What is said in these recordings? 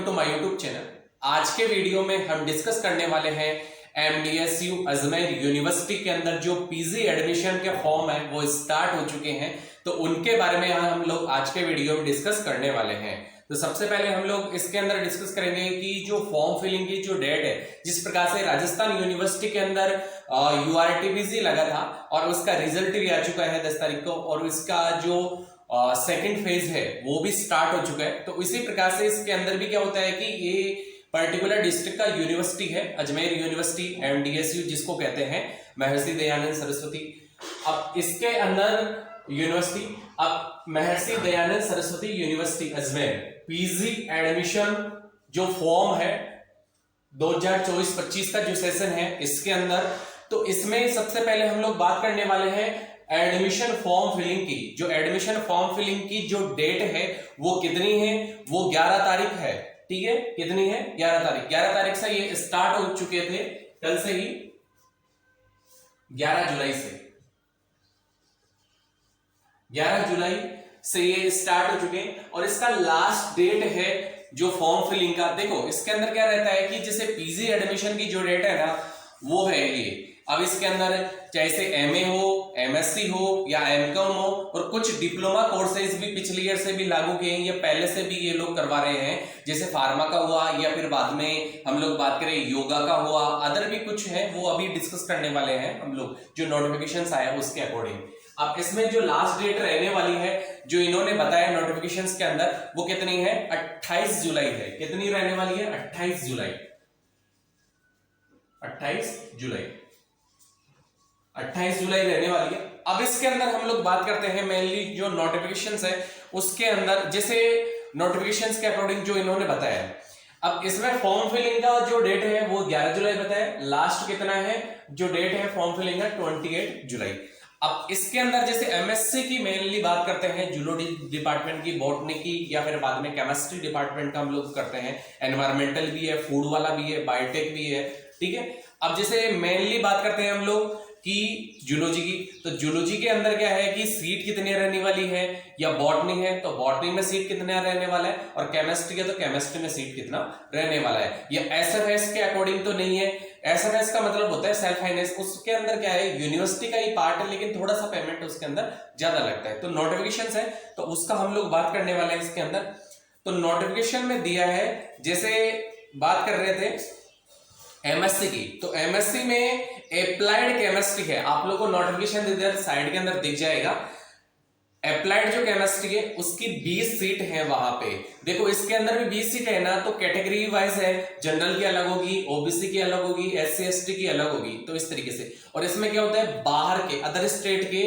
Welcome to my YouTube channel. आज के video में हम डिस्कस करने वाले हैं एमडीएसयू अजमेर यूनिवर्सिटी के अंदर जो पीजी एडमिशन के फॉर्म है वो स्टार्ट हो चुके हैं, तो उनके बारे में हम लोग आज के वीडियो में डिस्कस करने वाले हैं। तो सबसे पहले हम लोग इसके अंदर डिस्कस करेंगे कि जो फॉर्म फिलिंग की जो डेट है, जिस प्रकार से राजस्थान यूनिवर्सिटी के अंदर यूआरटीपीजी लगा था और उसका रिजल्ट भी आ चुका है 10 तारीख को, और इसका जो सेकंड फेज है वो भी स्टार्ट हो चुका है। तो इसी प्रकार से इसके अंदर भी क्या होता है कि ये पर्टिकुलर डिस्ट्रिक्ट का यूनिवर्सिटी है, अजमेर यूनिवर्सिटी एमडीएसयू जिसको कहते हैं, महर्षि दयानंद सरस्वती। अब इसके अंदर यूनिवर्सिटी, अब Maharshi Dayanand Saraswati university Ajmer PG admission जो फॉर्म है 2024-25 का जो सेशन है इसके अंदर, तो इसमें सबसे पहले हम लोग बात करने वाले हैं एडमिशन फॉर्म फिलिंग की। जो एडमिशन फॉर्म फिलिंग की जो डेट है वो कितनी है, वो 11 तारीख है। ठीक है, कितनी है? 11 तारीख। 11 तारीख से ये स्टार्ट हो चुके थे, कल से ही 11 जुलाई से 11 जुलाई से ये स्टार्ट हो चुके हैं। और इसका लास्ट डेट है जो फॉर्म फिलिंग का। देखो इसके अंदर क्या रहता है कि जैसे पीजी एडमिशन की जो डेट है ना वो है ये। अब इसके अंदर चाहे एमए हो, एमएससी हो या एमकॉम हो, और कुछ डिप्लोमा कोर्सेज भी पिछले ईयर से भी लागू किए हैं या पहले से भी ये लोग करवा रहे हैं, जैसे फार्मा का हुआ या फिर बाद में हम लोग बात करें योगा का हुआ, अदर भी कुछ है वो अभी डिस्कस करने वाले हैं हम लोग जो नोटिफिकेशन आया उसके अकॉर्डिंग। अब इसमें जो लास्ट डेट रहने वाली है जो इन्होंने बताया नोटिफिकेशंस के अंदर वो कितनी है? 28 जुलाई है। कितनी रहने वाली है? 28 जुलाई। 28 जुलाई 28 जुलाई रहने वाली है। अब इसके अंदर हम लोग बात करते हैं मेनली जो नोटिफिकेशंस है उसके अंदर, जैसे नोटिफिकेशंस के अकॉर्डिंग जो इन्होंने बताया। अब इसमें फॉर्म फिलिंग का जो डेट है वो 11 जुलाई बताया। लास्ट कितना है जो डेट है फॉर्म फिलिंग का? 28 जुलाई। अब इसके अंदर जैसे एमएससी की मेनली बात करते हैं, जूलॉजी डिपार्टमेंट की, बॉटनी की, या फिर बाद में केमिस्ट्री डिपार्टमेंट का हम लोग करते हैं, एनवायरमेंटल भी है, फूड वाला भी है, बायोटेक भी है। ठीक है, अब जैसे मेनली बात करते हैं हम लोग कि जूलॉजी की, तो जूलॉजी के अंदर क्या है कि सीट कितनी रहने वाली है, या बॉटनी है तो बॉटनी में सीट कितना रहने वाला है, और केमिस्ट्री है तो केमिस्ट्री में सीट कितना रहने वाला है। ये एसएफएस के अकॉर्डिंग तो नहीं है। एसएफएस का मतलब होता है सेल्फ फाइनेंस, उसके अंदर क्या है यूनिवर्सिटी का ही पार्ट है, लेकिन थोड़ा सा पेमेंट उसके अंदर ज्यादा लगता है। तो नोटिफिकेशन है तो उसका हम लोग बात करने वाले हैं इसके अंदर। तो नोटिफिकेशन में दिया है, जैसे बात कर रहे थे एमएससी की, तो एमएससी में एप्लाइड केमिस्ट्री है। आप लोगों को नोटिफिकेशन इधर साइड के अंदर दिख जाएगा। एप्लाइड जो केमिस्ट्री है उसकी 20 सीट है वहां पे। देखो इसके अंदर भी 20 सीट है ना, तो कैटेगरी वाइज है, जनरल की अलग होगी, ओबीसी की अलग होगी, एससी एसटी की अलग होगी, तो इस तरीके से। और इसमें क्या होता है, बाहर के अदर स्टेट के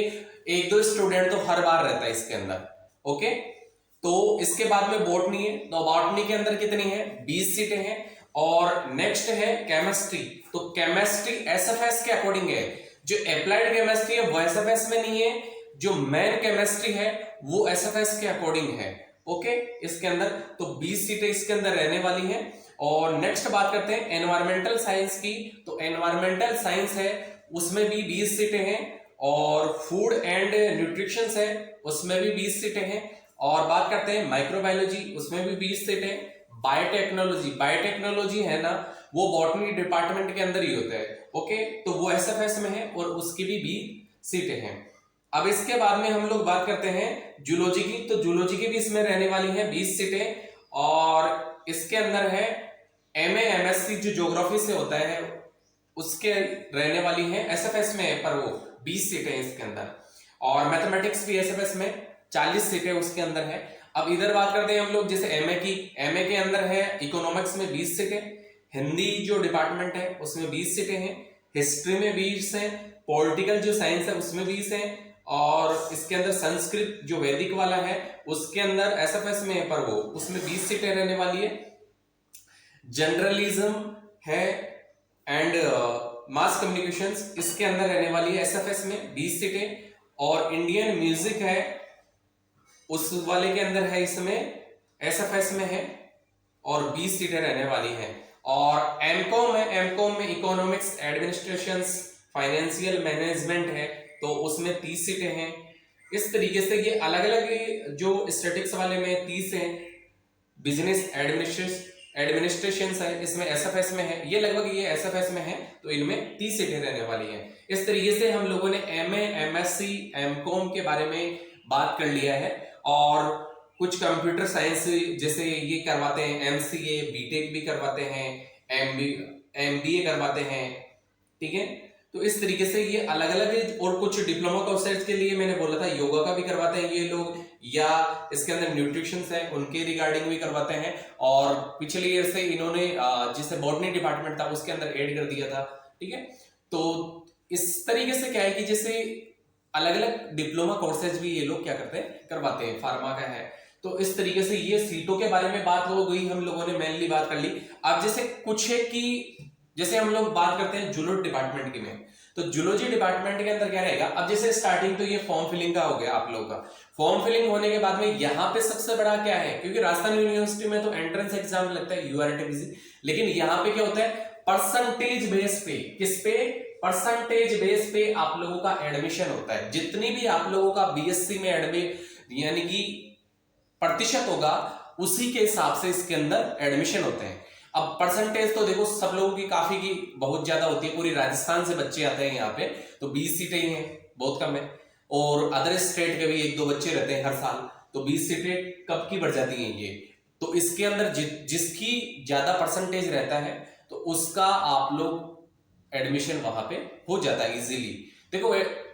1-2 स्टूडेंट तो हर बार रहता है इसके अंदर। ओके, तो इसके बाद में बॉटनी है, तो बॉटनी के अंदर कितनी है? 20 सीटें हैं। और नेक्स्ट है केमिस्ट्री, तो केमिस्ट्री एसएफएस के अकॉर्डिंग है। जो अप्लाइड केमिस्ट्री है वो एसएफएस में नहीं है, जो मेन केमिस्ट्री है वो एसएफएस के अकॉर्डिंग है। ओके, इसके अंदर तो 20 सीटें इसके अंदर रहने वाली हैं। और नेक्स्ट बात करते हैं एनवायरमेंटल साइंस की, तो एनवायरमेंटल साइंस है उसमें भी 20 सीटें हैं। और फूड एंड न्यूट्रिशन है उसमें भी 20 सीटें हैं। और बात करते हैं माइक्रोबायोलॉजी, उसमें भी 20 सीटें। बायोटेक्नोलॉजी है ना, वो बॉटनी डिपार्टमेंट के अंदर ही होता है। ओके, तो वो एसएफएस में है और उसकी भी 20 सीटें हैं। अब इसके बाद में हम लोग बात करते हैं जूलॉजी की, तो जूलॉजी की भी इसमें रहने वाली है 20 सीटें। और इसके अंदर है एमए एमएससी जो ज्योग्राफी से होता है उसके रहने वाली है, एसएफएस में है पर वो 20 सीटें इसके अंदर। और मैथमेटिक्स भी एसएफएस में 40 सीटें उसके अंदर है। अब इधर बात करते हैं हम लोग जैसे एमए की, एमए के अंदर है इकोनॉमिक्स में 20 सीटें, हिंदी जो डिपार्टमेंट है उसमें 20 सीटें हैं, हिस्ट्री में 20 हैं, पॉलिटिकल जो साइंस है उसमें 20 हैं, और इसके अंदर संस्कृत जो वैदिक वाला है उसके अंदर एसएफएस में है पर वो उसमें 20 सीटें रहने वाली है। जर्नलिज्म है एंड मास कम्युनिकेशंस, इसके अंदर रहने वाली है एसएफएस में 20 सीटें। और इंडियन म्यूजिक है उस वाले के अंदर है, इसमें एसएफएस में है और 20 सीटें रहने वाली हैं। और एमकॉम है, एमकॉम में इकोनॉमिक्स, एडमिनिस्ट्रेशन, फाइनेंशियल मैनेजमेंट है, तो उसमें 30 सीटें हैं। इस तरीके से ये अलग अलग जो स्टैटिक्स वाले में 30 हैं, बिजनेस एडमिनिस्ट्रेशन है, इसमें एसएफएस में है, ये लगभग ये एसएफएस में है, तो इनमें 30 सीटें रहने वाली हैं। इस तरीके से हम लोगों ने एमए, एमएससी, एमकॉम के बारे में बात कर लिया है। और कुछ कंप्यूटर साइंस जैसे ये करवाते हैं, एमसीए, बीटेक भी करवाते हैं, एमबीए करवाते हैं, ठीक है। तो इस तरीके से ये अलग अलग, और कुछ डिप्लोमा कोर्सेज के लिए मैंने बोला था योगा का भी करवाते हैं ये लोग, या इसके अंदर न्यूट्रिशन है उनके रिगार्डिंग भी करवाते हैं। और पिछले ईयर से इन्होंने जिसे बॉटनी डिपार्टमेंट था उसके अंदर ऐड कर दिया था, ठीक है। तो इस तरीके से क्या है कि जैसे अलग अलग डिप्लोमा कोर्सेज भी ये लोग क्या करते हैं, करवाते हैं, फार्मा का है। तो इस तरीके से ये सीटों के बारे में बात हो गई, हम लोगों ने मेनली बात कर ली। अब जैसे कुछ है कि जैसे हम लोग बात करते हैं जूलॉजी डिपार्टमेंट की में, तो जूलॉजी डिपार्टमेंट के अंदर क्या रहेगा। अब जैसे स्टार्टिंग तो ये फॉर्म फिलिंग का हो गया आप लोगों का। फॉर्म फिलिंग होने के बाद में यहाँ पे सबसे बड़ा क्या है, क्योंकि राजस्थान यूनिवर्सिटी में तो एंट्रेंस एग्जाम लगता है यूआरटीबीसी, लेकिन यहाँ पे क्या होता है, परसेंटेज बेस पे, किस पे, परसेंटेज बेस पे आप लोगों का एडमिशन होता है। जितनी भी आप लोगों का बीएससी में यानी कि प्रतिशत होगा, उसी के हिसाब से इसके अंदर एडमिशन होते हैं। अब परसेंटेज तो देखो सब लोगों की काफी की बहुत ज्यादा होती है, पूरी राजस्थान से बच्चे आते हैं यहाँ पे, तो 20 सीटें ही हैं, बहुत कम है। और अदर स्टेट के भी 1-2 बच्चे रहते हैं हर साल, तो 20 सीटें कब की बढ़ जाती हैं ये। तो इसके अंदर जिसकी ज्यादा परसेंटेज रहता है तो उसका आप लोग एडमिशन वहां पे हो जाता है इजीली। देखो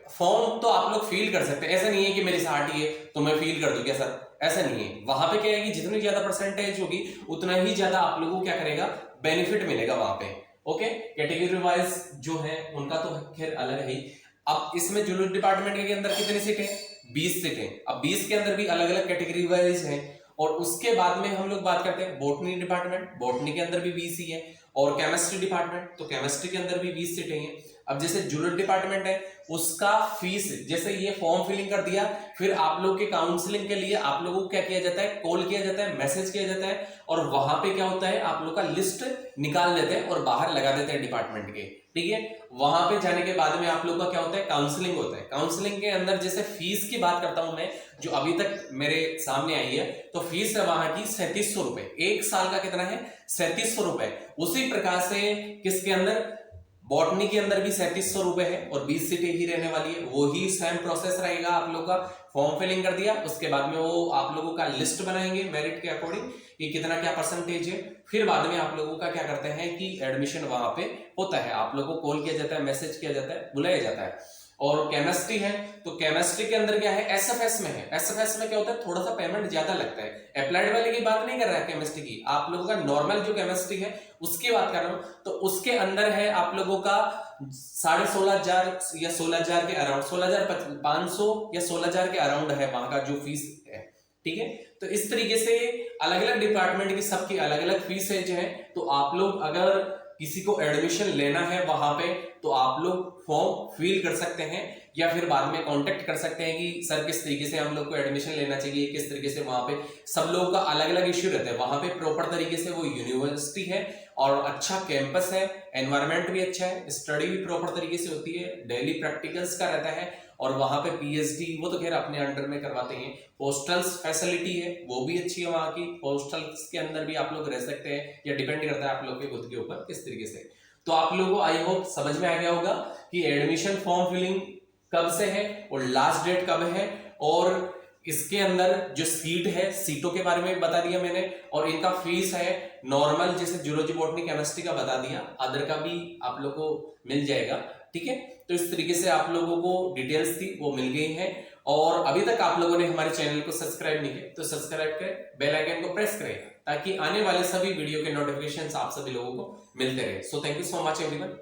फॉर्म तो आप लोग फील कर सकते हैं, ऐसा नहीं है कि मेरी 60 ही है तो मैं फील कर दूं क्या सर, ऐसा नहीं है। वहां पे क्या है कि जितनी ज्यादा परसेंटेज होगी उतना ही ज्यादा आप लोगों को क्या करेगा, बेनिफिट मिलेगा वहां पे। ओके, कैटेगरी वाइज जो है उनका तो खैर अलग है ही। अब इसमें जूलॉजी डिपार्टमेंट के अंदर कितनी सीटें, 20 सीटें। अब 20 के अंदर भी अलग अलग कैटेगरी वाइज है। और उसके बाद में हम लोग बात करते हैं बॉटनी डिपार्टमेंट, बॉटनी के अंदर भी 20 ही है। और केमिस्ट्री डिपार्टमेंट, तो केमिस्ट्री के अंदर भी 20 सीटें हैं। अब जैसे जूलॉजी डिपार्टमेंट है उसका फीस, जैसे ये फॉर्म फिलिंग कर दिया, फिर आप लोग के काउंसलिंग के लिए आप लोगों को क्या किया जाता है, कॉल किया जाता है, मैसेज किया जाता है, और वहां पे क्या होता है, आप लोग का लिस्ट निकाल देते हैं और बाहर लगा देते हैं डिपार्टमेंट के, ठीक है। वहां पे जाने के बाद में आप लोग का क्या होता है, काउंसलिंग होता है। काउंसलिंग के अंदर जैसे फीस की बात करता हूं मैं, जो अभी तक मेरे सामने आई है, तो फीस है वहां की 3700 रुपए, 1 साल का कितना है, 3700 रुपए। उसी प्रकार से किसके अंदर, बॉटनी के अंदर भी 3700 रुपए है, और 20 सीटें ही रहने वाली है। वही सेम प्रोसेस रहेगा आप लोग का, फॉर्म फिलिंग कर दिया, उसके बाद में वो आप लोगों का लिस्ट बनाएंगे मेरिट के अकॉर्डिंग कि कितना क्या परसेंटेज है। फिर बाद में आप लोगों का क्या करते हैं कि एडमिशन वहां पे होता है, आप लोगों को कॉल किया जाता है, मैसेज किया जाता है, बुलाया जाता है। और केमिस्ट्री है, तो केमिस्ट्री के अंदर क्या है, एसएफएस में है। एसएफएस में क्या होता है, थोड़ा सा पेमेंट ज्यादा लगता है। अप्लाइड वाले की बात नहीं कर रहा है केमिस्ट्री की, आप लोगों का नॉर्मल जो केमिस्ट्री है उसकी बात कर रहा हूं। तो उसके अंदर है आप लोगों का 16,500 या 16,000 के अराउंड, 16,500 या 16,000 के अराउंड है वहां का जो फीस है, ठीक है। तो इस तरीके से अलग अलग डिपार्टमेंट की सबकी अलग अलग फीस है जो है। तो आप लोग अगर किसी को एडमिशन लेना है वहां पे, तो आप लोग फॉर्म फिल कर सकते हैं, या फिर बाद में कांटेक्ट कर सकते हैं कि सर किस तरीके से हम लोग को एडमिशन लेना चाहिए, किस तरीके से। वहां पे सब लोगों का अलग अलग इश्यू रहता है। वहां पे प्रॉपर तरीके से वो यूनिवर्सिटी है और अच्छा कैंपस है, एनवायरमेंट भी अच्छा है, स्टडी भी प्रॉपर तरीके से होती है, डेली प्रैक्टिकल्स का रहता है, और वहां पे पीएचडी वो तो खैर अपने अंडर में करवाते हैं। हॉस्टल्स फैसिलिटी है वो भी अच्छी है वहां की, हॉस्टल्स के अंदर भी आप लोग रह सकते हैं, या डिपेंड करता है आप लोग के खुद के ऊपर किस तरीके से। तो आप लोगों को आई होप समझ में आ गया होगा कि एडमिशन फॉर्म फिलिंग कब से है और लास्ट डेट कब है, और इसके अंदर जो सीट है, सीटों के बारे में बता दिया मैंने, और इनका फीस है नॉर्मल, जैसे जूलॉजी, बॉटनी, केमिस्ट्री का बता दिया, अदर का भी आप लोग को मिल जाएगा, ठीक है। तो इस तरीके से आप लोगों को डिटेल्स थी वो मिल गई हैं। और अभी तक आप लोगों ने हमारे चैनल को सब्सक्राइब नहीं किया तो सब्सक्राइब करें, बेल आइकन को प्रेस करें, ताकि आने वाले सभी वीडियो के नोटिफिकेशंस आप सभी लोगों को मिलते रहे। So thank you so much everyone.